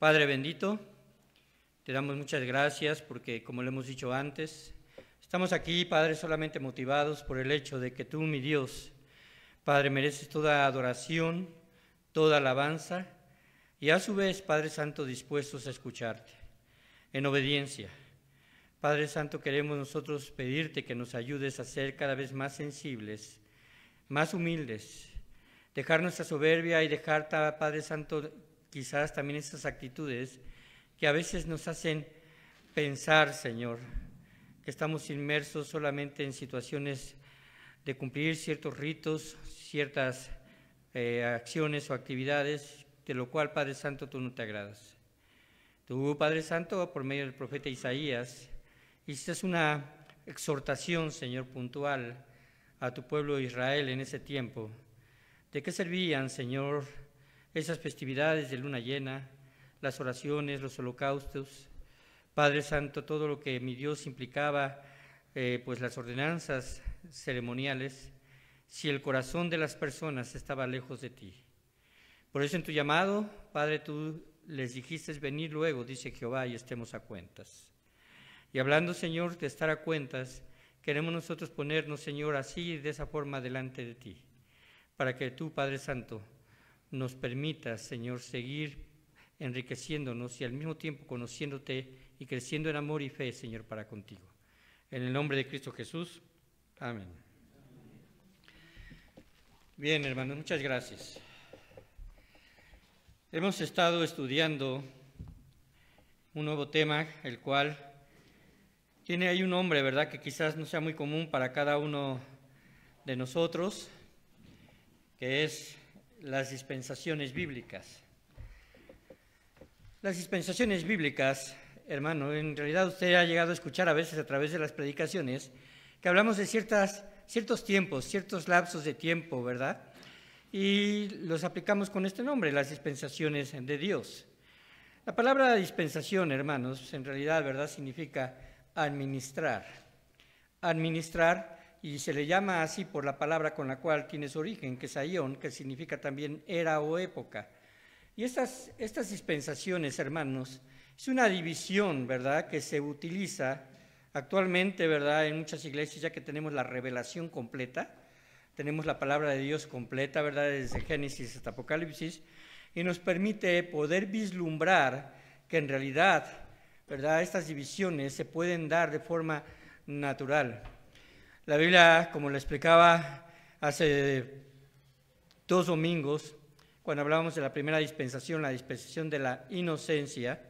Padre bendito, te damos muchas gracias porque, como lo hemos dicho antes, estamos aquí, Padre, solamente motivados por el hecho de que tú, mi Dios, Padre, mereces toda adoración, toda alabanza y a su vez, Padre Santo, dispuestos a escucharte en obediencia. Padre Santo, queremos nosotros pedirte que nos ayudes a ser cada vez más sensibles, más humildes, dejar nuestra soberbia y dejar, Padre Santo, quizás también esas actitudes que a veces nos hacen pensar, Señor, que estamos inmersos solamente en situaciones de cumplir ciertos ritos, ciertas acciones o actividades, de lo cual, Padre Santo, tú no te agradas. Tú, Padre Santo, por medio del profeta Isaías, hiciste una exhortación, Señor, puntual a tu pueblo Israel en ese tiempo. ¿De qué servían, Señor, esas festividades de luna llena, las oraciones, los holocaustos? Padre Santo, todo lo que mi Dios implicaba, pues las ordenanzas ceremoniales, si el corazón de las personas estaba lejos de ti. Por eso en tu llamado, Padre, tú les dijiste venir luego, dice Jehová, y estemos a cuentas. Y hablando, Señor, de estar a cuentas, queremos nosotros ponernos, Señor, así de esa forma delante de ti, para que tú, Padre Santo, nos permitas, Señor, seguir enriqueciéndonos y al mismo tiempo conociéndote y creciendo en amor y fe, Señor, para contigo. En el nombre de Cristo Jesús. Amén. Bien, hermanos, muchas gracias. Hemos estado estudiando un nuevo tema, el cual tiene ahí un nombre, ¿verdad?, que quizás no sea muy común para cada uno de nosotros, que es las dispensaciones bíblicas. Las dispensaciones bíblicas, hermano, en realidad usted ha llegado a escuchar a veces a través de las predicaciones que hablamos de ciertos tiempos, ciertos lapsos de tiempo, ¿verdad? Y los aplicamos con este nombre, las dispensaciones de Dios. La palabra dispensación, hermanos, en realidad, ¿verdad?, significa administrar. Administrar, y se le llama así por la palabra con la cual tiene su origen, que es aion, que significa también era o época. Y estas dispensaciones, hermanos, es una división, ¿verdad?, que se utiliza actualmente, ¿verdad?, en muchas iglesias, ya que tenemos la revelación completa, tenemos la palabra de Dios completa, ¿verdad?, desde Génesis hasta Apocalipsis, y nos permite poder vislumbrar que en realidad, ¿verdad?, estas divisiones se pueden dar de forma natural. La Biblia, como le explicaba hace 2 domingos, cuando hablábamos de la primera dispensación, la dispensación de la inocencia,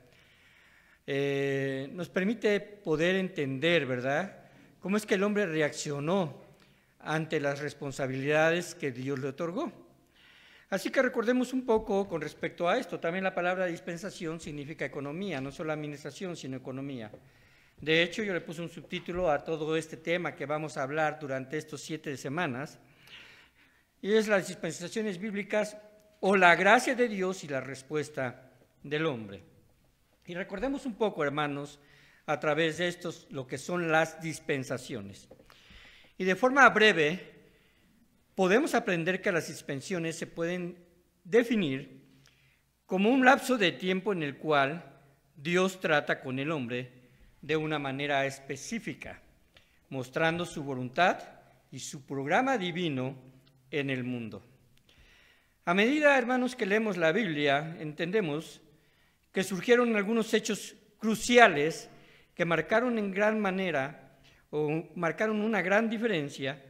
nos permite poder entender, ¿verdad?, cómo es que el hombre reaccionó ante las responsabilidades que Dios le otorgó. Así que recordemos un poco con respecto a esto. También la palabra dispensación significa economía, no solo administración, sino economía. De hecho, yo le puse un subtítulo a todo este tema que vamos a hablar durante estos 7 semanas, y es las dispensaciones bíblicas o la gracia de Dios y la respuesta del hombre. Y recordemos un poco, hermanos, a través de estos, lo que son las dispensaciones. Y de forma breve, podemos aprender que las dispensaciones se pueden definir como un lapso de tiempo en el cual Dios trata con el hombre de una manera específica, mostrando su voluntad y su programa divino en el mundo. A medida, hermanos, que leemos la Biblia, entendemos que surgieron algunos hechos cruciales que marcaron en gran manera o marcaron una gran diferencia,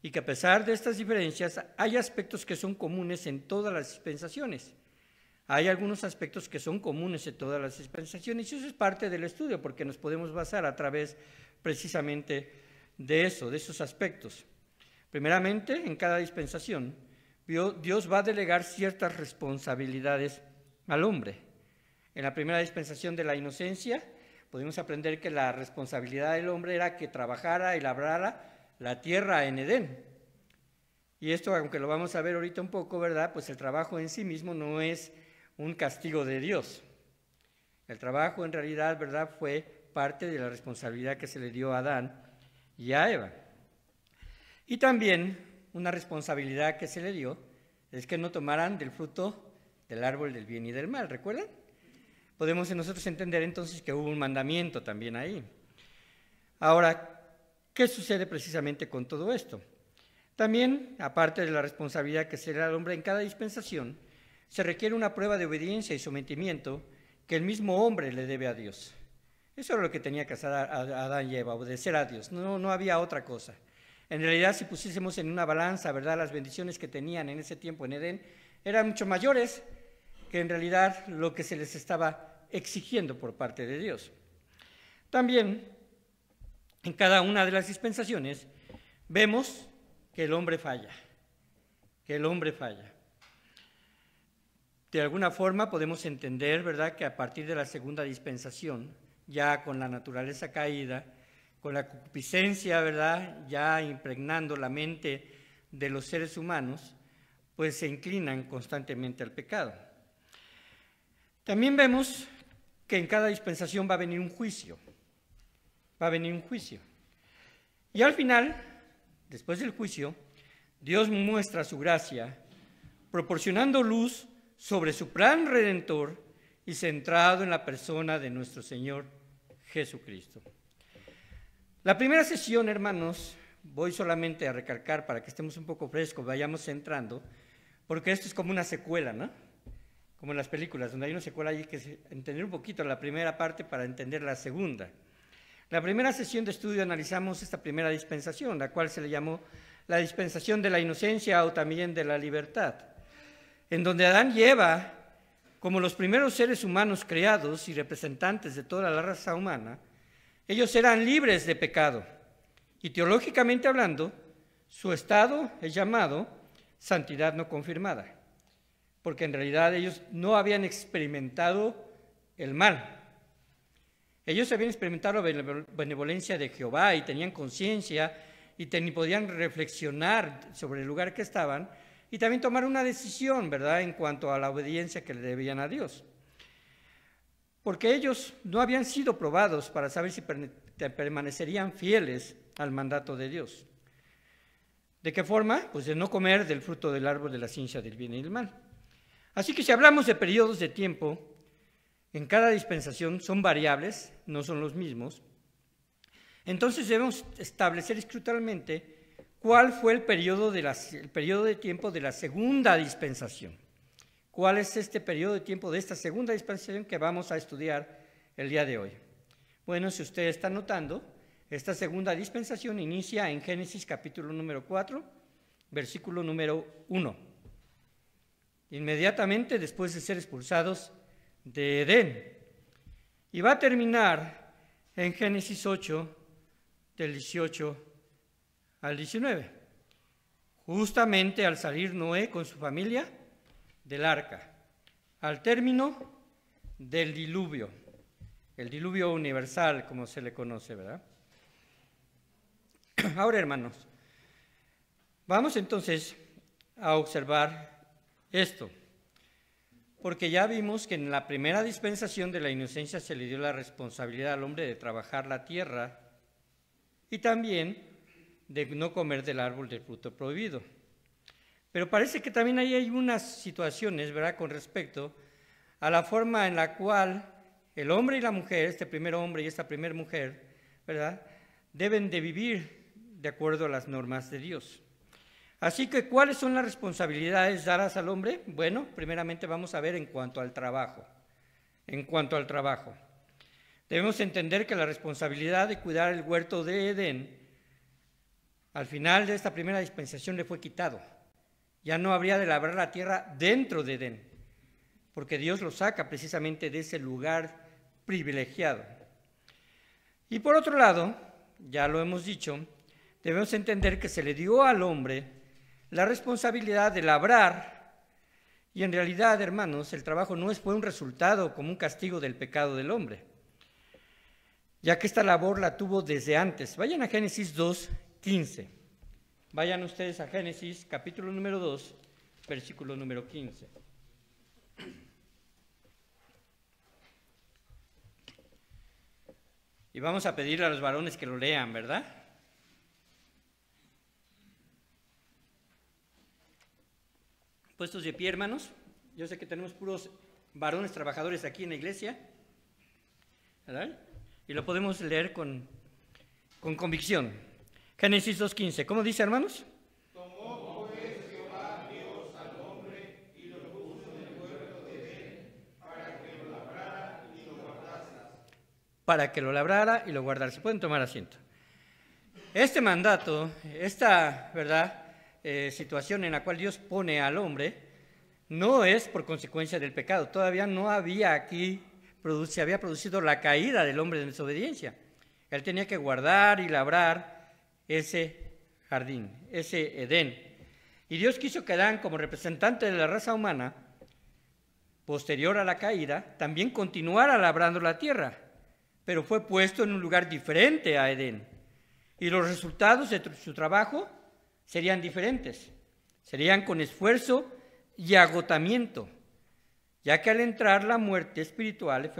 y que a pesar de estas diferencias hay aspectos que son comunes en todas las dispensaciones. Hay algunos aspectos que son comunes en todas las dispensaciones y eso es parte del estudio porque nos podemos basar a través precisamente de eso, de esos aspectos. Primeramente, en cada dispensación, Dios va a delegar ciertas responsabilidades al hombre. En la primera dispensación de la inocencia, podemos aprender que la responsabilidad del hombre era que trabajara y labrara la tierra en Edén. Y esto, aunque lo vamos a ver ahorita un poco, ¿verdad?, pues el trabajo en sí mismo no es un castigo de Dios. El trabajo en realidad, ¿verdad?, fue parte de la responsabilidad que se le dio a Adán y a Eva. Y también una responsabilidad que se le dio es que no tomaran del fruto del árbol del bien y del mal, ¿recuerdan? podemos nosotros entender entonces que hubo un mandamiento también ahí. Ahora, ¿qué sucede precisamente con todo esto? También, aparte de la responsabilidad que será el hombre en cada dispensación, se requiere una prueba de obediencia y sometimiento que el mismo hombre le debe a Dios. Eso era lo que tenía que hacer Adán y Eva, obedecer a Dios, no había otra cosa. En realidad, si pusiésemos en una balanza, ¿verdad?, las bendiciones que tenían en ese tiempo en Edén, eran mucho mayores que en realidad lo que se les estaba exigiendo por parte de Dios. También, en cada una de las dispensaciones, vemos que el hombre falla, De alguna forma podemos entender, ¿verdad?, que a partir de la segunda dispensación, ya con la naturaleza caída, con la concupiscencia, ¿verdad?, ya impregnando la mente de los seres humanos, pues se inclinan constantemente al pecado. También vemos que en cada dispensación va a venir un juicio, Y al final, después del juicio, Dios muestra su gracia, proporcionando luz sobre su plan redentor y centrado en la persona de nuestro Señor Jesucristo. La primera sesión, hermanos, voy solamente a recalcar para que estemos un poco frescos, vayamos entrando, porque esto es como una secuela, ¿no? Como en las películas, donde hay una secuela hay que entender un poquito la primera parte para entender la segunda. La primera sesión de estudio analizamos esta primera dispensación, la cual se le llamó la dispensación de la inocencia o también de la libertad, en donde Adán y Eva, como los primeros seres humanos creados y representantes de toda la raza humana, ellos eran libres de pecado y teológicamente hablando, su estado es llamado santidad no confirmada, porque en realidad ellos no habían experimentado el mal. Ellos habían experimentado la benevolencia de Jehová y tenían conciencia y podían reflexionar sobre el lugar que estaban y también tomar una decisión, ¿verdad?, en cuanto a la obediencia que le debían a Dios. Porque ellos no habían sido probados para saber si permanecerían fieles al mandato de Dios. ¿De qué forma? Pues de no comer del fruto del árbol de la ciencia del bien y del mal. Así que si hablamos de periodos de tiempo, en cada dispensación son variables, no son los mismos. Entonces debemos establecer escrutalmente cuál fue el periodo de tiempo de la segunda dispensación. ¿Cuál es este periodo de tiempo de esta segunda dispensación que vamos a estudiar el día de hoy? Bueno, si usted está notando, esta segunda dispensación inicia en Génesis capítulo número 4, versículo número 1. Inmediatamente después de ser expulsados de Edén. Y va a terminar en Génesis 8, del 18 al 19. Justamente al salir Noé con su familia del arca, al término del diluvio, el diluvio universal, como se le conoce, ¿verdad? Ahora, hermanos, vamos entonces a observar esto, porque ya vimos que en la primera dispensación de la inocencia se le dio la responsabilidad al hombre de trabajar la tierra y también de no comer del árbol del fruto prohibido. Pero parece que también ahí hay unas situaciones, ¿verdad?, con respecto a la forma en la cual el hombre y la mujer, este primer hombre y esta primera mujer, ¿verdad?, deben de vivir de acuerdo a las normas de Dios. Así que, ¿cuáles son las responsabilidades dadas al hombre? Bueno, primeramente vamos a ver en cuanto al trabajo. Debemos entender que la responsabilidad de cuidar el huerto de Edén, al final de esta primera dispensación le fue quitado. Ya no habría de labrar la tierra dentro de Edén, porque Dios lo saca precisamente de ese lugar privilegiado. Y por otro lado, ya lo hemos dicho, debemos entender que se le dio al hombre la responsabilidad de labrar, y en realidad, hermanos, el trabajo no fue un resultado como un castigo del pecado del hombre, ya que esta labor la tuvo desde antes. Vayan a Génesis 2:15. Vayan ustedes a Génesis, capítulo número 2, versículo número 15. Y vamos a pedirle a los varones que lo lean, ¿verdad? Puestos de pie, hermanos. Yo sé que tenemos puros varones trabajadores aquí en la iglesia. ¿verdad? Y lo podemos leer con convicción. Génesis 2:15. ¿Cómo dice, hermanos? Tomó pues Jehová Dios al hombre y lo puso en el huerto de Edén para que lo labrara y lo guardase. Para que lo labrara y lo guardara. Se pueden tomar asiento. Este mandato, esta, ¿verdad?, situación en la cual Dios pone al hombre, no es por consecuencia del pecado. Todavía no había aquí, se había producido la caída del hombre de desobediencia. Él tenía que guardar y labrar ese jardín, ese Edén. Y Dios quiso que Adán, como representante de la raza humana, posterior a la caída, también continuara labrando la tierra, pero fue puesto en un lugar diferente a Edén. Y los resultados de su trabajo serían diferentes, serían con esfuerzo y agotamiento, ya que al entrar la muerte espiritual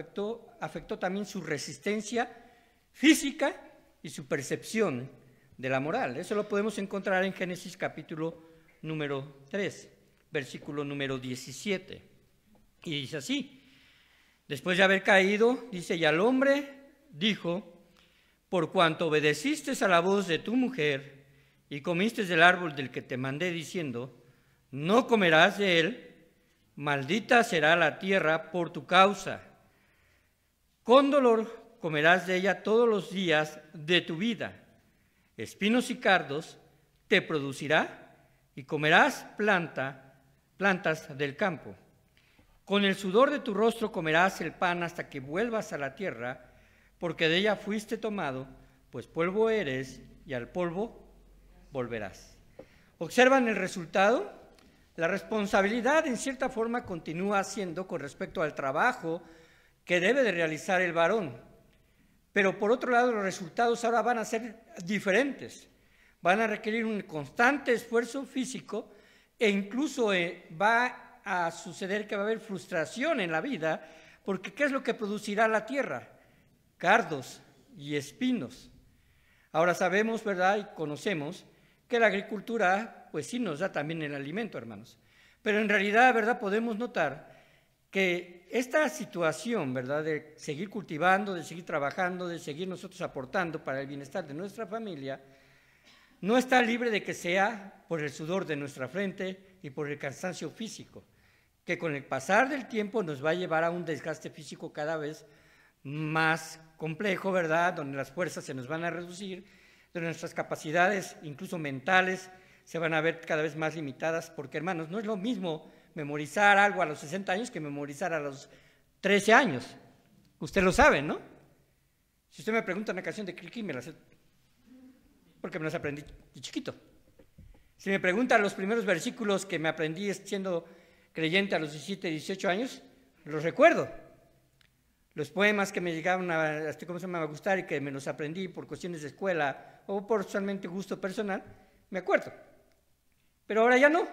afectó también su resistencia física y su percepción de la moral. Eso lo podemos encontrar en Génesis capítulo número 3, versículo número 17. Y dice así: después de haber caído, dice, y al hombre dijo, por cuanto obedeciste a la voz de tu mujer y comiste del árbol del que te mandé diciendo, no comerás de él, maldita será la tierra por tu causa. Con dolor comerás de ella todos los días de tu vida. Espinos y cardos te producirá y comerás plantas del campo. Con el sudor de tu rostro comerás el pan hasta que vuelvas a la tierra, porque de ella fuiste tomado, pues polvo eres y al polvo volverás. ¿Observan el resultado? La responsabilidad en cierta forma continúa siendo con respecto al trabajo que debe de realizar el varón. Pero por otro lado, los resultados ahora van a ser diferentes. Van a requerir un constante esfuerzo físico e incluso va a suceder que va a haber frustración en la vida, porque ¿qué es lo que producirá la tierra? Cardos y espinos. Ahora sabemos, ¿verdad?, y conocemos que la agricultura, pues sí nos da también el alimento, hermanos. Pero en realidad, ¿verdad?, podemos notar que esta situación, ¿verdad?, de seguir cultivando, de seguir trabajando, de seguir nosotros aportando para el bienestar de nuestra familia, no está libre de que sea por el sudor de nuestra frente y por el cansancio físico, que con el pasar del tiempo nos va a llevar a un desgaste físico cada vez más complejo, ¿verdad?, donde las fuerzas se nos van a reducir, donde nuestras capacidades, incluso mentales, se van a ver cada vez más limitadas, porque, hermanos, no es lo mismo memorizar algo a los 60 años que memorizar a los 13 años. Usted lo sabe, ¿no? Si usted me pregunta una canción de Clicky, me la sé, porque me las aprendí de chiquito. Si me pregunta los primeros versículos que me aprendí siendo creyente a los 17, 18 años, los recuerdo. Los poemas que me llegaron a gustar y que me los aprendí por cuestiones de escuela o por solamente gusto personal, me acuerdo. Pero ahora ya no.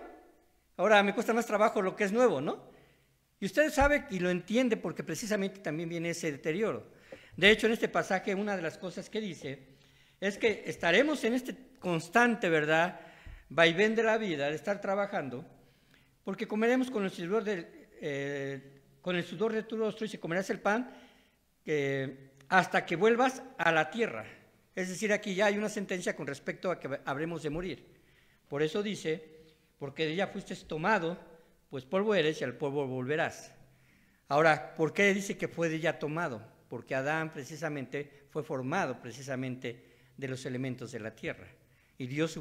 Ahora me cuesta más trabajo lo que es nuevo, ¿no? Y usted sabe y lo entiende porque precisamente también viene ese deterioro. De hecho, en este pasaje, una de las cosas que dice es que estaremos en este constante, ¿verdad?, vaivén de la vida, de estar trabajando, porque comeremos con el sudor de tu rostro y se comerás el pan hasta que vuelvas a la tierra. Es decir, aquí ya hay una sentencia con respecto a que habremos de morir. Por eso dice, porque de ella fuiste tomado, pues polvo eres y al polvo volverás. Ahora, ¿por qué dice que fue de ella tomado? Porque Adán precisamente fue formado precisamente de los elementos de la tierra. Y Dios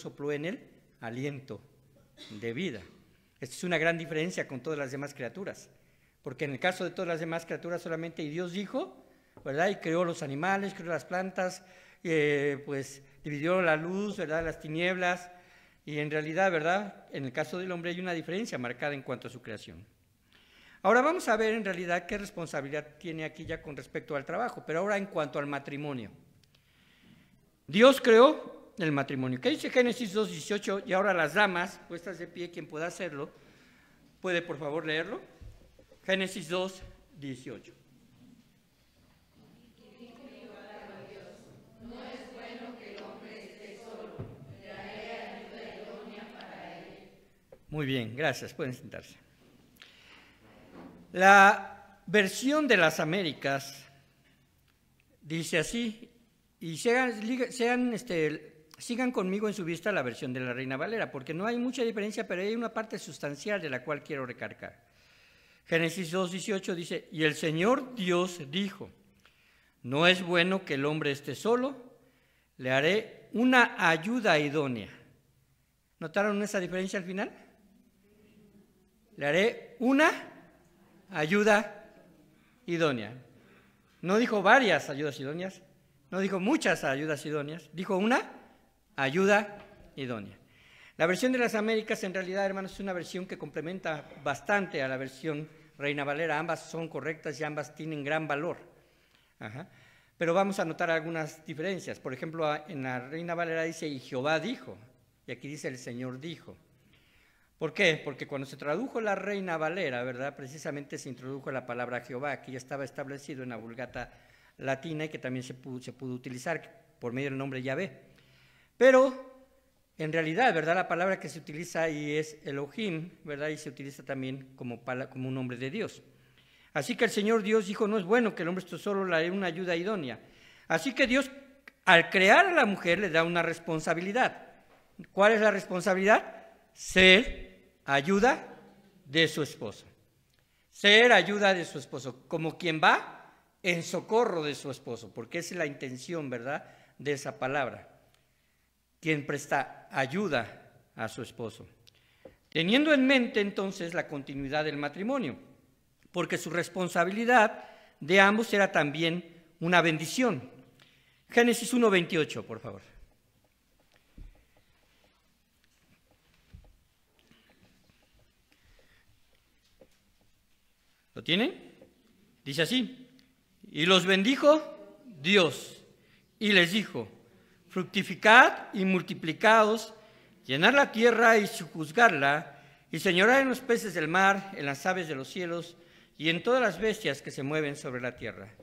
sopló en él aliento de vida. Esta es una gran diferencia con todas las demás criaturas. Porque en el caso de todas las demás criaturas solamente Dios dijo, ¿verdad?, y creó los animales, creó las plantas, pues dividió la luz, ¿verdad?, las tinieblas, y en realidad, ¿verdad?, en el caso del hombre hay una diferencia marcada en cuanto a su creación. Ahora vamos a ver en realidad qué responsabilidad tiene aquí ya con respecto al trabajo, pero ahora en cuanto al matrimonio. Dios creó el matrimonio. ¿Qué dice Génesis 2:18? Y ahora las damas, puestas de pie, quien pueda hacerlo, puede por favor leerlo. Génesis 2:18. Muy bien, gracias, pueden sentarse. La versión de las Américas Dice así, y sigan conmigo en su vista la versión de la Reina Valera, porque no hay mucha diferencia, pero hay una parte sustancial de la cual quiero recargar. Génesis 2:18 dice, y el Señor Dios dijo, no es bueno que el hombre esté solo, le haré una ayuda idónea. ¿Notaron esa diferencia al final? Le haré una ayuda idónea. No dijo varias ayudas idóneas, no dijo muchas ayudas idóneas, dijo una ayuda idónea. La versión de las Américas, en realidad, hermanos, es una versión que complementa bastante a la versión Reina Valera. Ambas son correctas y ambas tienen gran valor. Pero vamos a notar algunas diferencias. Por ejemplo, en la Reina Valera dice, y Jehová dijo, y aquí dice el Señor dijo. ¿Por qué? Porque cuando se tradujo la Reina Valera, ¿verdad? Precisamente se introdujo la palabra Jehová, que ya estaba establecido en la Vulgata latina y que también se pudo utilizar por medio del nombre Yahvé. Pero en realidad, ¿verdad? La palabra que se utiliza ahí es Elohim, ¿verdad? Y se utiliza también como un nombre de Dios. Así que el Señor Dios dijo, no es bueno que el hombre esté solo, le haré una ayuda idónea. Así que Dios, al crear a la mujer, le da una responsabilidad. ¿Cuál es la responsabilidad? Ser ayuda de su esposo. Ser ayuda de su esposo, como quien va en socorro de su esposo, porque esa es la intención, ¿verdad?, de esa palabra. Quien presta ayuda a su esposo. Teniendo en mente entonces la continuidad del matrimonio, porque su responsabilidad de ambos era también una bendición. Génesis 1:28, por favor. ¿Lo tienen? Dice así, y los bendijo Dios, y les dijo, fructificad y multiplicaos, llenad la tierra y sojuzgarla, y señorad en los peces del mar, en las aves de los cielos, y en todas las bestias que se mueven sobre la tierra.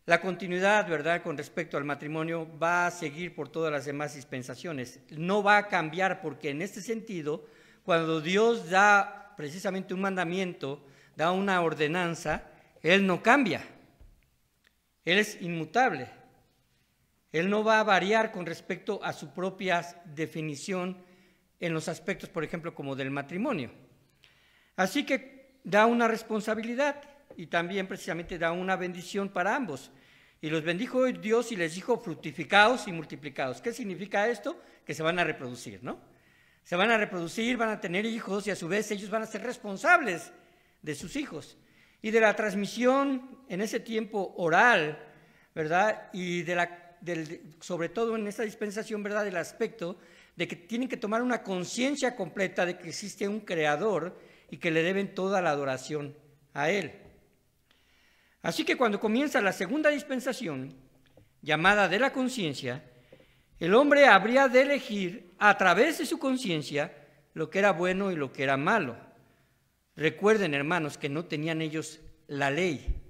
La continuidad, ¿verdad?, con respecto al matrimonio va a seguir por todas las demás dispensaciones. No va a cambiar porque en este sentido, cuando Dios da precisamente un mandamiento, da una ordenanza, Él no cambia. Él es inmutable. Él no va a variar con respecto a su propia definición en los aspectos, por ejemplo, como del matrimonio. Así que da una responsabilidad y también precisamente da una bendición para ambos. Y los bendijo Dios y les dijo, fructificaos y multiplicaos. ¿Qué significa esto? Que se van a reproducir, ¿no? Se van a reproducir, van a tener hijos y a su vez ellos van a ser responsables de sus hijos. Y de la transmisión en ese tiempo oral, ¿verdad? Y sobre todo en esta dispensación, ¿verdad?, del aspecto de que tienen que tomar una conciencia completa de que existe un creador y que le deben toda la adoración a Él. Así que cuando comienza la segunda dispensación, llamada de la conciencia, el hombre habría de elegir a través de su conciencia lo que era bueno y lo que era malo. Recuerden, hermanos, que no tenían ellos la ley.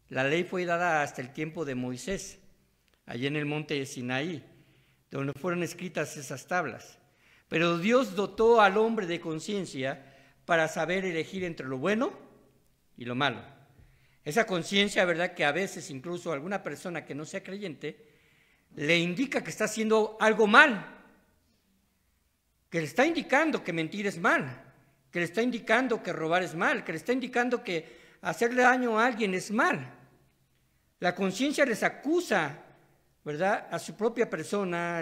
La ley fue dada hasta el tiempo de Moisés, allí en el monte de Sinaí, donde fueron escritas esas tablas. Pero Dios dotó al hombre de conciencia para saber elegir entre lo bueno y lo malo. Esa conciencia, ¿verdad?, que a veces incluso alguna persona que no sea creyente le indica que está haciendo algo mal, que le está indicando que mentir es mal, que le está indicando que robar es mal, que le está indicando que hacerle daño a alguien es mal. La conciencia les acusa, ¿verdad?, a su propia persona,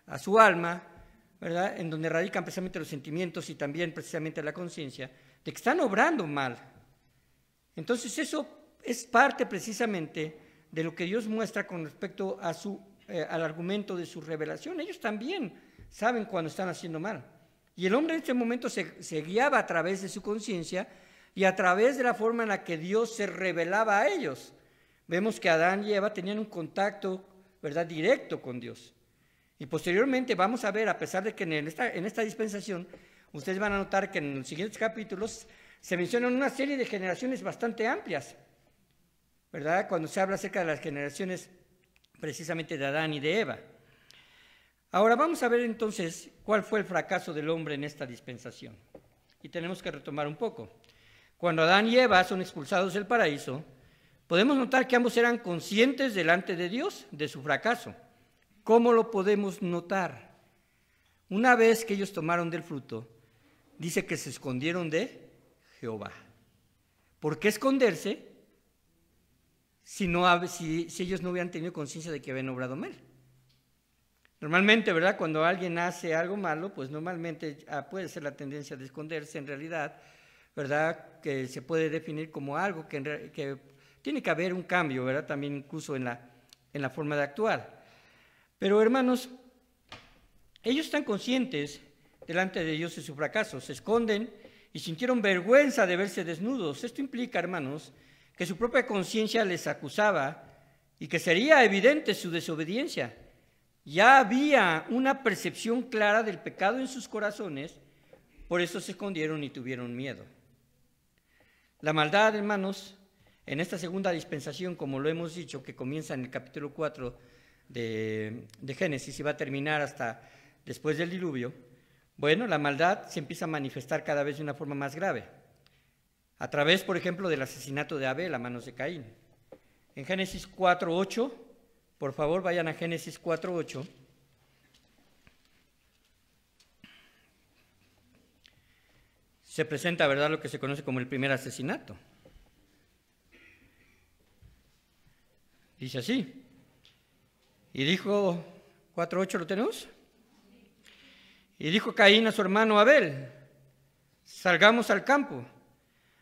a su alma, ¿verdad?, en donde radican precisamente los sentimientos y también precisamente la conciencia, de que están obrando mal. Entonces eso es parte precisamente de lo que Dios muestra con respecto a al argumento de su revelación. Ellos también saben cuando están haciendo mal. Y el hombre en este momento se guiaba a través de su conciencia y a través de la forma en la que Dios se revelaba a ellos. Vemos que Adán y Eva tenían un contacto, ¿verdad?, directo con Dios. Y posteriormente vamos a ver, a pesar de que en esta dispensación, ustedes van a notar que en los siguientes capítulos se mencionan una serie de generaciones bastante amplias, ¿verdad?, cuando se habla acerca de las generaciones precisamente de Adán y de Eva. Ahora vamos a ver entonces cuál fue el fracaso del hombre en esta dispensación. Y tenemos que retomar un poco. Cuando Adán y Eva son expulsados del paraíso, podemos notar que ambos eran conscientes delante de Dios de su fracaso. ¿Cómo lo podemos notar? Una vez que ellos tomaron del fruto, dice que se escondieron de Jehová. ¿Por qué esconderse si ellos no hubieran tenido conciencia de que habían obrado mal? Normalmente, ¿verdad? Cuando alguien hace algo malo, pues normalmente puede ser la tendencia de esconderse. En realidad, ¿verdad? Que se puede definir como algo que tiene que haber un cambio, ¿verdad? También incluso en la forma de actuar. Pero, hermanos, ellos están conscientes delante de Dios de su fracaso, se esconden y sintieron vergüenza de verse desnudos. Esto implica, hermanos, que su propia conciencia les acusaba y que sería evidente su desobediencia. Ya había una percepción clara del pecado en sus corazones, por eso se escondieron y tuvieron miedo. La maldad, hermanos, en esta segunda dispensación, como lo hemos dicho, que comienza en el capítulo 4 de Génesis y va a terminar hasta después del diluvio, bueno, la maldad se empieza a manifestar cada vez de una forma más grave, a través, por ejemplo, del asesinato de Abel a manos de Caín. En Génesis 4:8, por favor, vayan a Génesis 4:8. Se presenta, ¿verdad?, lo que se conoce como el primer asesinato. Dice así. Y dijo, 4:8, ¿lo tenemos? Y dijo Caín a su hermano Abel, salgamos al campo.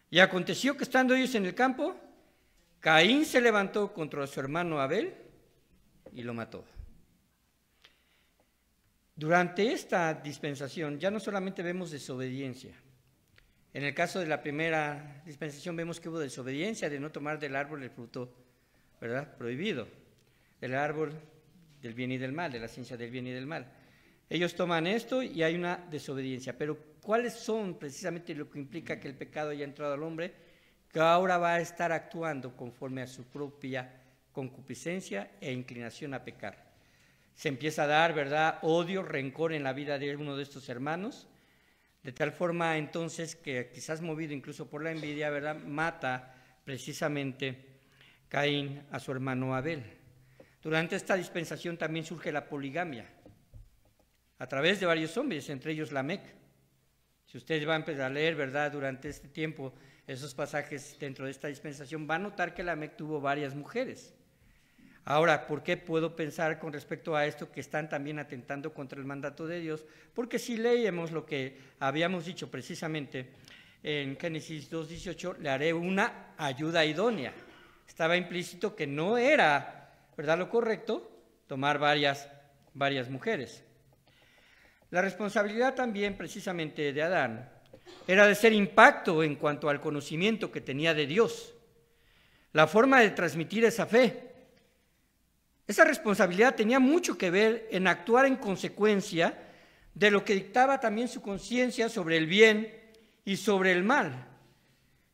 Y aconteció que estando ellos en el campo, Caín se levantó contra su hermano Abel y lo mató. Durante esta dispensación ya no solamente vemos desobediencia. En el caso de la primera dispensación vemos que hubo desobediencia de no tomar del árbol el fruto, ¿verdad?, prohibido, del árbol del bien y del mal, de la ciencia del bien y del mal. Ellos toman esto y hay una desobediencia, pero ¿cuáles son precisamente lo que implica que el pecado haya entrado al hombre? Que ahora va a estar actuando conforme a su propia concupiscencia e inclinación a pecar. Se empieza a dar, ¿verdad?, odio, rencor en la vida de uno de estos hermanos, de tal forma entonces que quizás movido incluso por la envidia, ¿verdad?, mata precisamente Caín a su hermano Abel. Durante esta dispensación también surge la poligamia, a través de varios hombres, entre ellos Lamec. Si usted va a empezar a leer, ¿verdad?, durante este tiempo, esos pasajes dentro de esta dispensación, va a notar que Lamec tuvo varias mujeres. Ahora, ¿por qué puedo pensar con respecto a esto que están también atentando contra el mandato de Dios? Porque si leemos lo que habíamos dicho precisamente en Génesis 2:18, le haré una ayuda idónea. Estaba implícito que no era, ¿verdad?, lo correcto tomar varias mujeres. La responsabilidad también precisamente de Adán era de ser impacto en cuanto al conocimiento que tenía de Dios, la forma de transmitir esa fe. Esa responsabilidad tenía mucho que ver en actuar en consecuencia de lo que dictaba también su conciencia sobre el bien y sobre el mal.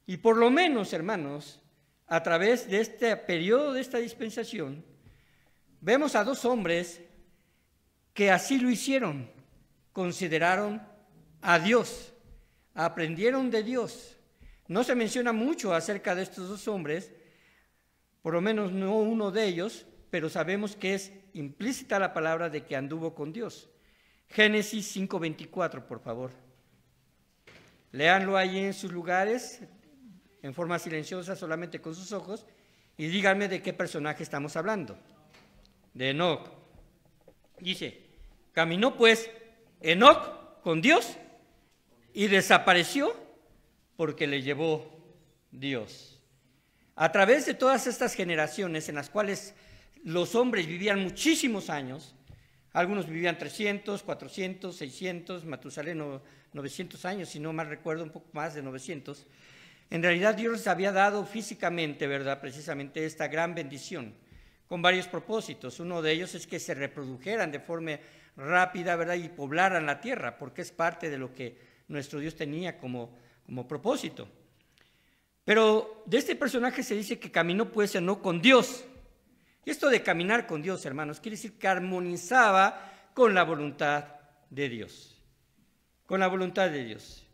Y por lo menos, hermanos, a través de este periodo de esta dispensación, vemos a dos hombres que así lo hicieron. Consideraron a Dios, aprendieron de Dios. No se menciona mucho acerca de estos dos hombres, por lo menos no uno de ellos, pero sabemos que es implícita la palabra de que anduvo con Dios. Génesis 5:24, por favor. Léanlo ahí en sus lugares, en forma silenciosa, solamente con sus ojos, y díganme de qué personaje estamos hablando. De Enoc. Dice, caminó pues Enoc con Dios y desapareció porque le llevó Dios. A través de todas estas generaciones en las cuales los hombres vivían muchísimos años, algunos vivían 300, 400, 600, Matusalén 900 años, si no mal recuerdo, un poco más de 900. En realidad Dios les había dado físicamente, ¿verdad?, precisamente esta gran bendición, con varios propósitos. Uno de ellos es que se reprodujeran de forma rápida, ¿verdad?, y poblaran la tierra, porque es parte de lo que nuestro Dios tenía como propósito. Pero de este personaje se dice que caminó pues no con Dios. Y esto de caminar con Dios, hermanos, quiere decir que armonizaba con la voluntad de Dios. Con la voluntad de Dios.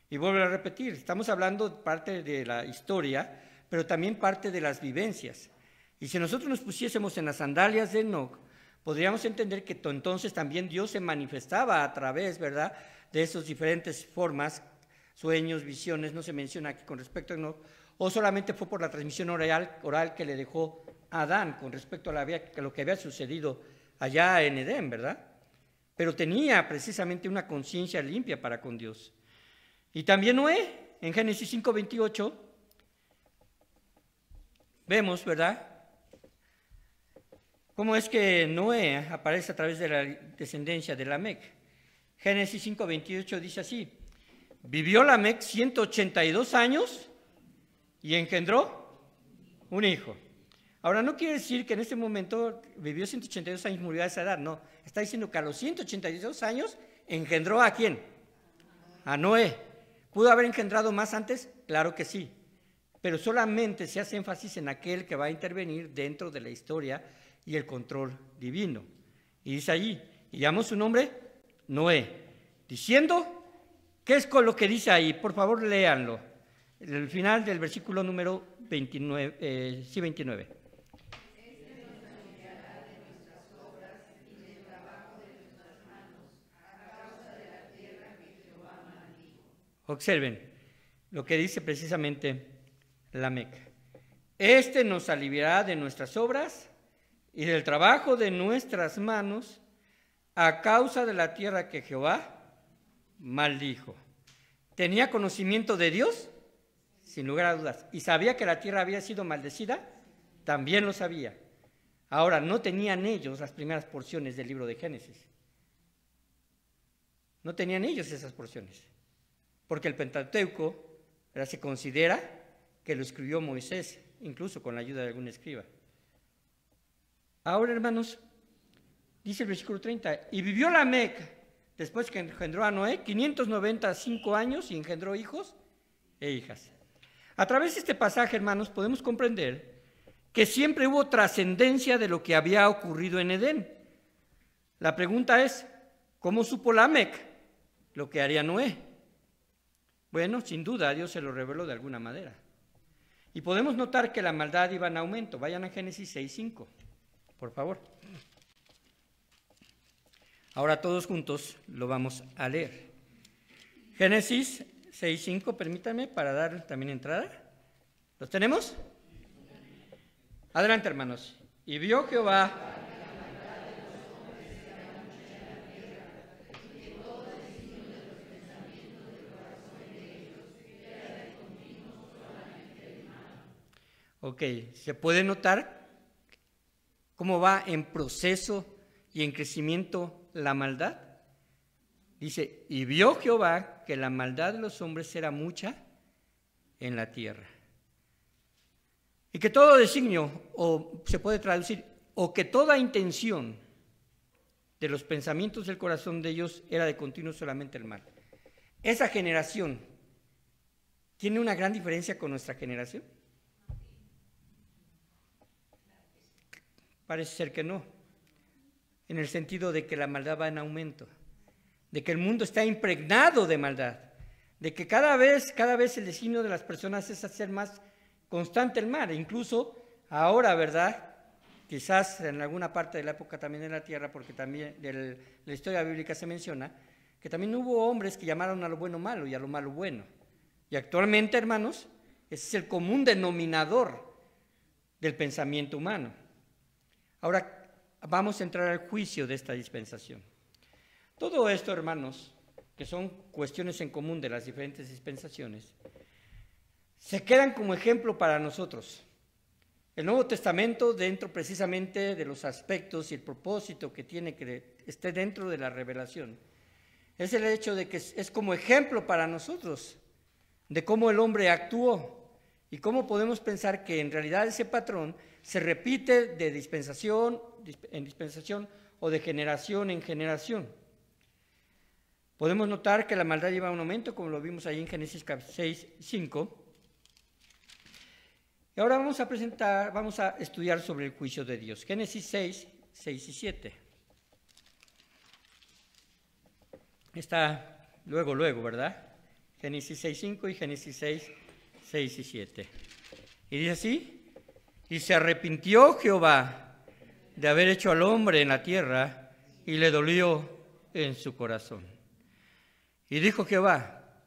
Y vuelvo a repetir, estamos hablando parte de la historia, pero también parte de las vivencias. Y si nosotros nos pusiésemos en las sandalias de Enoc, podríamos entender que entonces también Dios se manifestaba a través, ¿verdad?, de esas diferentes formas, sueños, visiones, no se menciona aquí con respecto a Enoc, o solamente fue por la transmisión oral que le dejó a Adán con respecto a lo que había sucedido allá en Edén, ¿verdad? Pero tenía precisamente una conciencia limpia para con Dios. Y también Noé, en Génesis 5:28, vemos, ¿verdad?, cómo es que Noé aparece a través de la descendencia de Lamec. Génesis 5:28 dice así: vivió Lamec 182 años y engendró un hijo. Ahora, no quiere decir que en este momento vivió 182 años y murió a esa edad, no. Está diciendo que a los 182 años engendró ¿a quién? A Noé. ¿Pudo haber engendrado más antes? Claro que sí. Pero solamente se hace énfasis en aquel que va a intervenir dentro de la historia y el control divino. Y dice allí, y llamó su nombre Noé, diciendo, ¿qué es con lo que dice ahí? Por favor, léanlo. El final del versículo número 29, 29. Observen lo que dice precisamente Lamec. Este nos aliviará de nuestras obras y del trabajo de nuestras manos a causa de la tierra que Jehová maldijo. ¿Tenía conocimiento de Dios? Sin lugar a dudas. ¿Y sabía que la tierra había sido maldecida? También lo sabía. Ahora, no tenían ellos las primeras porciones del libro de Génesis. No tenían ellos esas porciones. Porque el Pentateuco se considera que lo escribió Moisés, incluso con la ayuda de algún escriba. Ahora, hermanos, dice el versículo 30, y vivió Lamec, después que engendró a Noé, 595 años y engendró hijos e hijas. A través de este pasaje, hermanos, podemos comprender que siempre hubo trascendencia de lo que había ocurrido en Edén. La pregunta es, ¿cómo supo Lamec lo que haría Noé? Bueno, sin duda, Dios se lo reveló de alguna manera. Y podemos notar que la maldad iba en aumento. Vayan a Génesis 6:5, por favor. Ahora todos juntos lo vamos a leer. Génesis 6:5, permítanme para dar también entrada. ¿Los tenemos? Adelante, hermanos. Y vio Jehová Ok, se puede notar cómo va en proceso y en crecimiento la maldad. Dice, y vio Jehová que la maldad de los hombres era mucha en la tierra. Y que todo designio, o se puede traducir, o que toda intención de los pensamientos del corazón de ellos era de continuo solamente el mal. Esa generación tiene una gran diferencia con nuestra generación. Parece ser que no, en el sentido de que la maldad va en aumento, de que el mundo está impregnado de maldad, de que cada vez el designio de las personas es hacer más constante el mal, incluso ahora, ¿verdad? Quizás en alguna parte de la época también de la tierra, porque también de la historia bíblica se menciona, que también hubo hombres que llamaron a lo bueno malo y a lo malo bueno. Y actualmente, hermanos, ese es el común denominador del pensamiento humano. Ahora vamos a entrar al juicio de esta dispensación. Todo esto, hermanos, que son cuestiones en común de las diferentes dispensaciones, se quedan como ejemplo para nosotros. El Nuevo Testamento, dentro precisamente de los aspectos y el propósito que tiene que esté dentro de la revelación, es el hecho de que es como ejemplo para nosotros de cómo el hombre actuó y cómo podemos pensar que en realidad ese patrón se repite de dispensación en dispensación o de generación en generación. Podemos notar que la maldad lleva un aumento, como lo vimos ahí en Génesis 6:5. Y ahora vamos a estudiar sobre el juicio de Dios. Génesis 6 y 7. Está luego, ¿verdad? Génesis 6:5 y Génesis 6 y 7. Y dice así: y se arrepintió Jehová de haber hecho al hombre en la tierra, y le dolió en su corazón. Y dijo Jehová: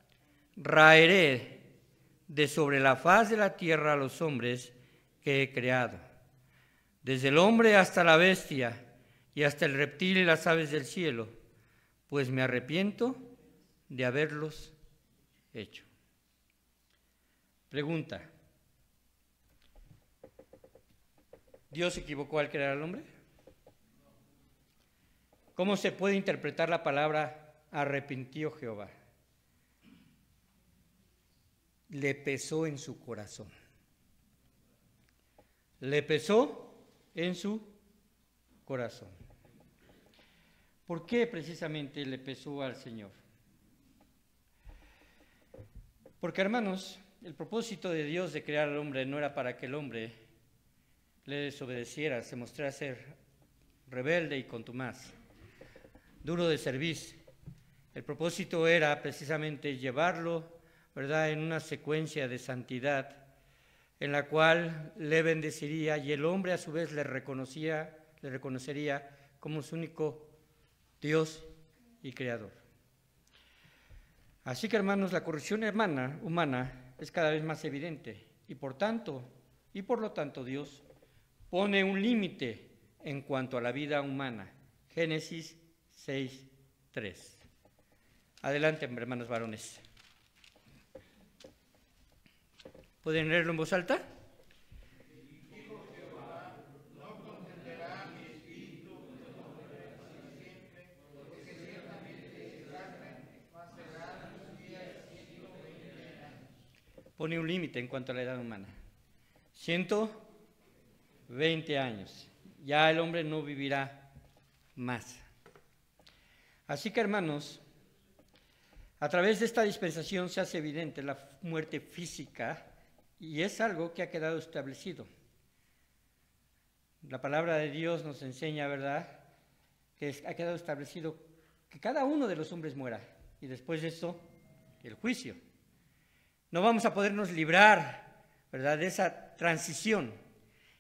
raeré de sobre la faz de la tierra a los hombres que he creado, desde el hombre hasta la bestia, y hasta el reptil y las aves del cielo, pues me arrepiento de haberlos hecho. Pregunta: ¿Dios se equivocó al crear al hombre? ¿Cómo se puede interpretar la palabra arrepintió Jehová? Le pesó en su corazón. Le pesó en su corazón. ¿Por qué precisamente le pesó al Señor? Porque, hermanos, el propósito de Dios de crear al hombre no era para que el hombre le desobedeciera, se mostrara ser rebelde y contumaz, duro de cerviz. El propósito era precisamente llevarlo, ¿verdad?, en una secuencia de santidad en la cual le bendeciría, y el hombre a su vez le reconocería como su único Dios y Creador. Así que, hermanos, la corrupción humana es cada vez más evidente, y por lo tanto Dios pone un límite en cuanto a la vida humana. Génesis 6:3. Adelante, hermanos varones. ¿Pueden leerlo en voz alta? Pone un límite en cuanto a la edad humana. 120 años. Ya el hombre no vivirá más. Así que, hermanos, a través de esta dispensación se hace evidente la muerte física, y es algo que ha quedado establecido. La palabra de Dios nos enseña, ¿verdad?, que ha quedado establecido que cada uno de los hombres muera, y después de esto, el juicio. No vamos a podernos librar, ¿verdad?, de esa transición.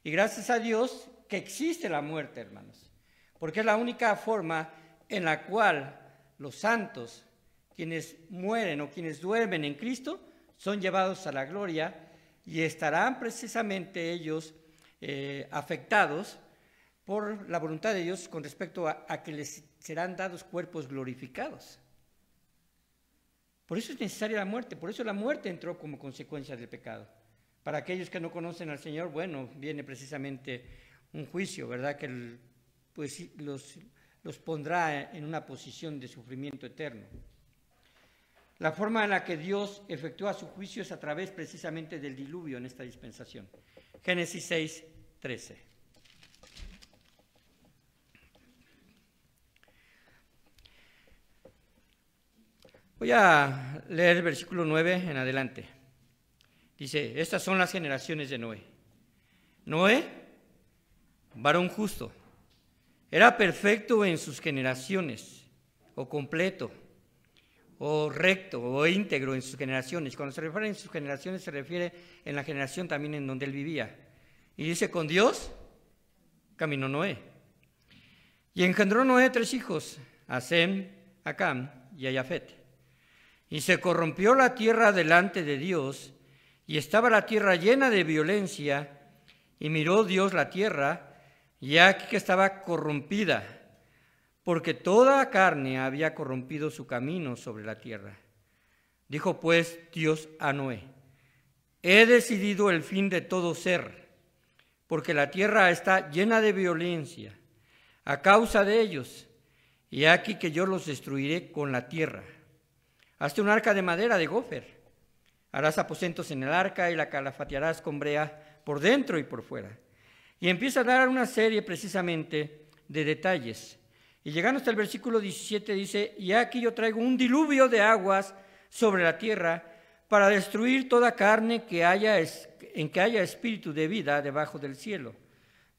Y gracias a Dios que existe la muerte, hermanos, porque es la única forma en la cual los santos, quienes mueren o quienes duermen en Cristo, son llevados a la gloria, y estarán precisamente ellos afectados por la voluntad de Dios con respecto a que les serán dados cuerpos glorificados. Por eso es necesaria la muerte, por eso la muerte entró como consecuencia del pecado. Para aquellos que no conocen al Señor, bueno, viene precisamente un juicio, ¿verdad?, que pues los pondrá en una posición de sufrimiento eterno. La forma en la que Dios efectúa su juicio es a través precisamente del diluvio en esta dispensación. Génesis 6:13. Voy a leer el versículo 9 en adelante. Dice: estas son las generaciones de Noé. Noé, varón justo, era perfecto en sus generaciones, o completo, o recto, o íntegro en sus generaciones. Cuando se refiere en sus generaciones, se refiere en la generación también en donde él vivía. Y dice: con Dios caminó Noé. Y engendró Noé 3 hijos, a Sem, a Cam y a Jafet. Y se corrompió la tierra delante de Dios, y estaba la tierra llena de violencia, y miró Dios la tierra, y aquí que estaba corrompida, porque toda carne había corrompido su camino sobre la tierra. Dijo pues Dios a Noé: he decidido el fin de todo ser, porque la tierra está llena de violencia a causa de ellos, y aquí que yo los destruiré con la tierra. Hazte un arca de madera de gofer, harás aposentos en el arca y la calafatearás con brea por dentro y por fuera. Y empieza a dar una serie precisamente de detalles. Y llegando hasta el versículo 17 dice: y aquí yo traigo un diluvio de aguas sobre la tierra para destruir toda carne en que haya espíritu de vida debajo del cielo.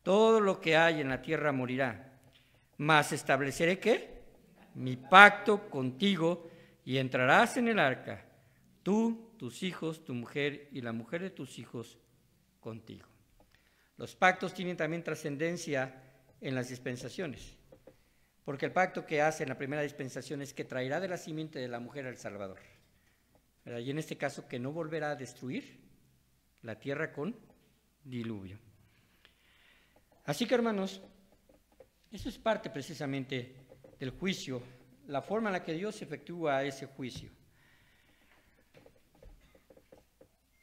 Todo lo que hay en la tierra morirá. Mas estableceré ¿qué? Mi pacto contigo, y entrarás en el arca, tú, tus hijos, tu mujer y la mujer de tus hijos contigo. Los pactos tienen también trascendencia en las dispensaciones, porque el pacto que hace en la primera dispensación es que traerá de la simiente de la mujer al Salvador, ¿verdad? Y en este caso que no volverá a destruir la tierra con diluvio. Así que, hermanos, eso es parte precisamente del juicio, la forma en la que Dios efectúa ese juicio.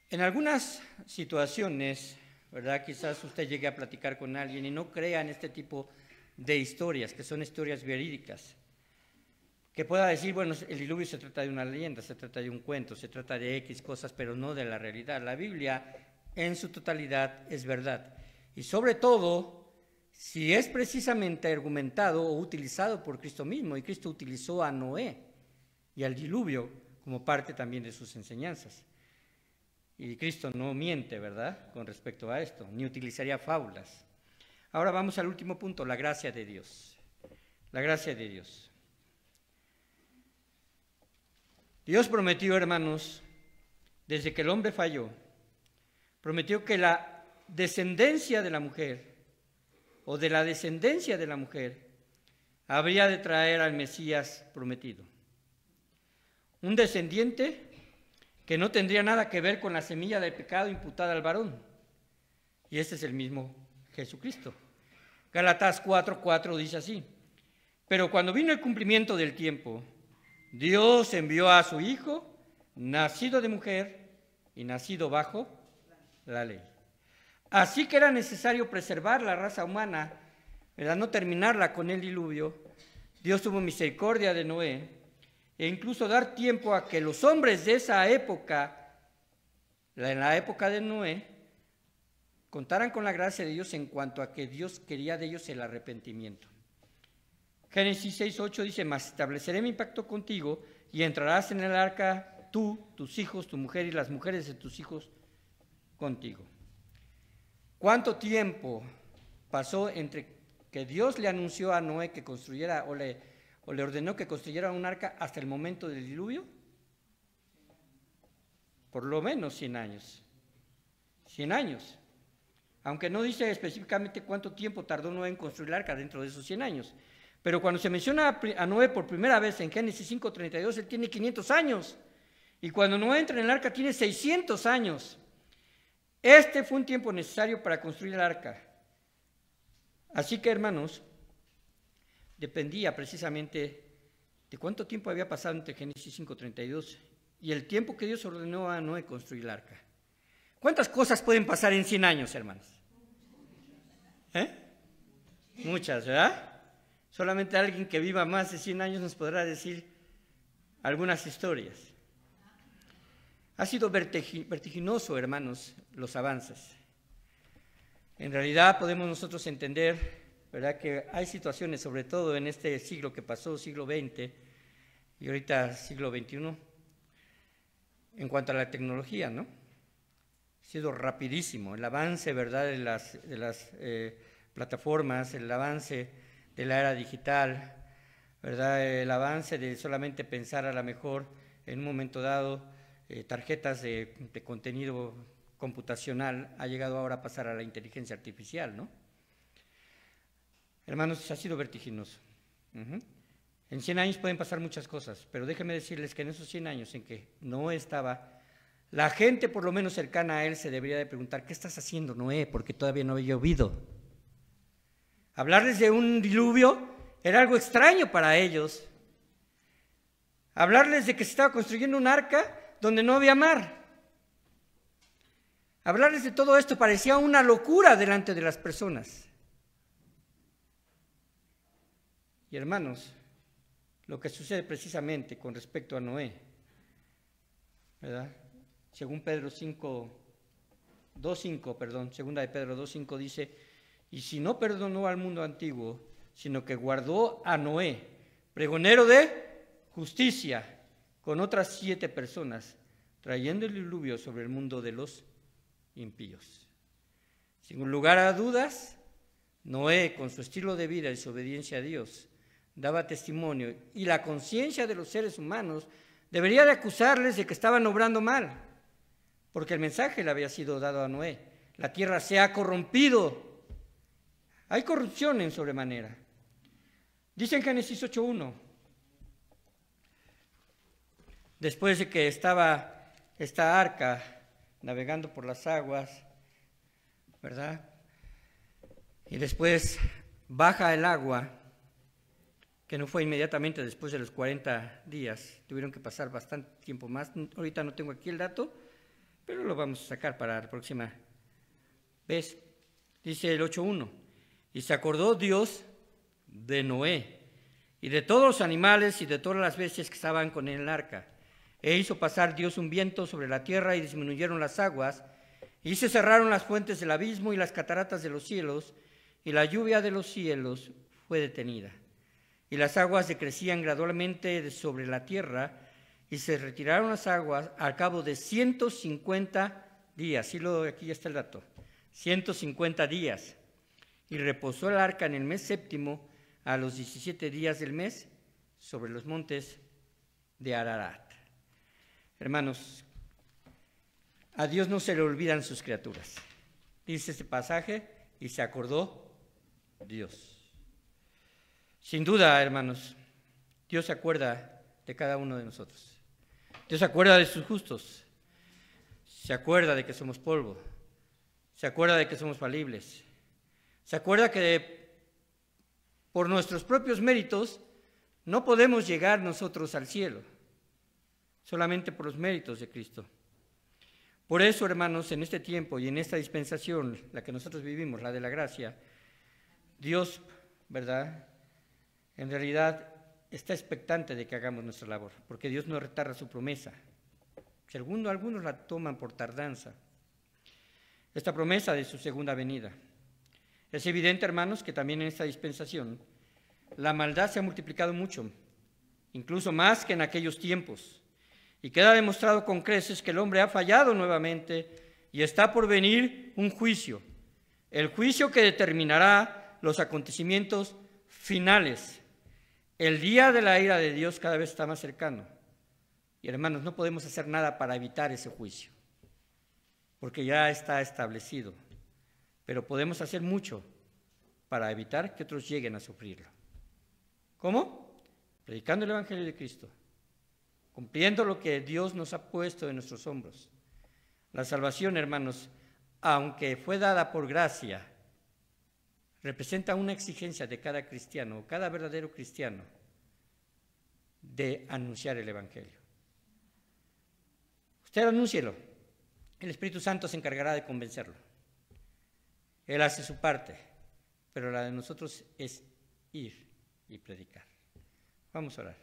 En algunas situaciones, ¿verdad? Quizás usted llegue a platicar con alguien y no crea en este tipo de historias, que son historias verídicas, que pueda decir, bueno, el diluvio se trata de una leyenda, se trata de un cuento, se trata de X cosas, pero no de la realidad. La Biblia en su totalidad es verdad. Y sobre todo, si es precisamente argumentado o utilizado por Cristo mismo, y Cristo utilizó a Noé y al diluvio como parte también de sus enseñanzas. Y Cristo no miente, ¿verdad?, con respecto a esto, ni utilizaría fábulas. Ahora vamos al último punto, la gracia de Dios. La gracia de Dios. Dios prometió, hermanos, desde que el hombre falló, prometió que la descendencia de la mujer, o de la descendencia de la mujer, habría de traer al Mesías prometido. Un descendiente que no tendría nada que ver con la semilla del pecado imputada al varón. Y este es el mismo Jesucristo. Gálatas 4:4 dice así: pero cuando vino el cumplimiento del tiempo, Dios envió a su Hijo, nacido de mujer y nacido bajo la ley. Así que era necesario preservar la raza humana, ¿verdad?, no terminarla con el diluvio. Dios tuvo misericordia de Noé e incluso dar tiempo a que los hombres de esa época, en la época de Noé, contaran con la gracia de Dios en cuanto a que Dios quería de ellos el arrepentimiento. Génesis 6:8 dice: mas estableceré mi pacto contigo y entrarás en el arca tú, tus hijos, tu mujer y las mujeres de tus hijos contigo. ¿Cuánto tiempo pasó entre que Dios le anunció a Noé que construyera o le ordenó que construyera un arca hasta el momento del diluvio? Por lo menos 100 años. 100 años. Aunque no dice específicamente cuánto tiempo tardó Noé en construir el arca dentro de esos 100 años. Pero cuando se menciona a Noé por primera vez en Génesis 5:32, él tiene 500 años. Y cuando Noé entra en el arca tiene 600 años. Este fue un tiempo necesario para construir el arca. Así que, hermanos, dependía precisamente de cuánto tiempo había pasado entre Génesis 5:32 y el tiempo que Dios ordenó a Noé construir el arca. ¿Cuántas cosas pueden pasar en 100 años, hermanos? Muchas, ¿verdad? Solamente alguien que viva más de 100 años nos podrá decir algunas historias. Ha sido vertiginoso, hermanos, los avances. En realidad podemos nosotros entender, ¿verdad?, que hay situaciones, sobre todo en este siglo que pasó, siglo XX, y ahorita siglo XXI, en cuanto a la tecnología, ¿no? Ha sido rapidísimo el avance, ¿verdad?, de las plataformas, el avance de la era digital, ¿verdad?, el avance de solamente pensar a lo mejor en un momento dado tarjetas de contenido computacional, ha llegado ahora a pasar a la inteligencia artificial, ¿no? Hermanos, ha sido vertiginoso. En 100 años pueden pasar muchas cosas, pero déjenme decirles que en esos 100 años en que Noé estaba, la gente por lo menos cercana a él se debería de preguntar: ¿qué estás haciendo, Noé? Porque todavía no había llovido. Hablarles de un diluvio era algo extraño para ellos. Hablarles de que se estaba construyendo un arca donde no había mar. Hablarles de todo esto parecía una locura delante de las personas. Y hermanos, lo que sucede precisamente con respecto a Noé, ¿verdad? Según Pedro 2:5, segunda de Pedro 2:5 dice: y si no perdonó al mundo antiguo, sino que guardó a Noé, pregonero de justicia, con otras 7 personas, trayendo el diluvio sobre el mundo de los impíos. Sin lugar a dudas, Noé, con su estilo de vida y su obediencia a Dios, daba testimonio, y la conciencia de los seres humanos debería de acusarles de que estaban obrando mal, porque el mensaje le había sido dado a Noé. la tierra se ha corrompido. Hay corrupción en sobremanera. Dice en Génesis 8:1, después de que estaba esta arca navegando por las aguas, ¿verdad? Y después baja el agua, que no fue inmediatamente después de los 40 días, tuvieron que pasar bastante tiempo más. Ahorita no tengo aquí el dato, pero lo vamos a sacar para la próxima vez. Dice el 8:1, y se acordó Dios de Noé y de todos los animales y de todas las bestias que estaban con él en el arca. E hizo pasar Dios un viento sobre la tierra y disminuyeron las aguas, y se cerraron las fuentes del abismo y las cataratas de los cielos, y la lluvia de los cielos fue detenida. Y las aguas decrecían gradualmente sobre la tierra, y se retiraron las aguas al cabo de 150 días. Aquí ya está el dato. 150 días. Y reposó el arca en el mes séptimo, a los 17 días del mes, sobre los montes de Ararat. Hermanos, a Dios no se le olvidan sus criaturas. Dice este pasaje, y se acordó Dios. Sin duda, hermanos, Dios se acuerda de cada uno de nosotros. Dios se acuerda de sus justos. Se acuerda de que somos polvo. Se acuerda de que somos falibles. Se acuerda que por nuestros propios méritos no podemos llegar nosotros al cielo, solamente por los méritos de Cristo. Por eso, hermanos, en este tiempo y en esta dispensación, la que nosotros vivimos, la de la gracia, Dios, ¿verdad?, en realidad está expectante de que hagamos nuestra labor, porque Dios no retarda su promesa. Algunos la toman por tardanza, esta promesa de su segunda venida. Es evidente, hermanos, que también en esta dispensación la maldad se ha multiplicado mucho, incluso más que en aquellos tiempos, y queda demostrado con creces que el hombre ha fallado nuevamente y está por venir un juicio, el juicio que determinará los acontecimientos finales. El día de la ira de Dios cada vez está más cercano. Y hermanos, no podemos hacer nada para evitar ese juicio, porque ya está establecido. Pero podemos hacer mucho para evitar que otros lleguen a sufrirlo. ¿Cómo? Predicando el Evangelio de Cristo, cumpliendo lo que Dios nos ha puesto en nuestros hombros. La salvación, hermanos, aunque fue dada por gracia, representa una exigencia de cada cristiano, cada verdadero cristiano, de anunciar el Evangelio. Usted anúncielo, el Espíritu Santo se encargará de convencerlo. Él hace su parte, pero la de nosotros es ir y predicar. Vamos a orar.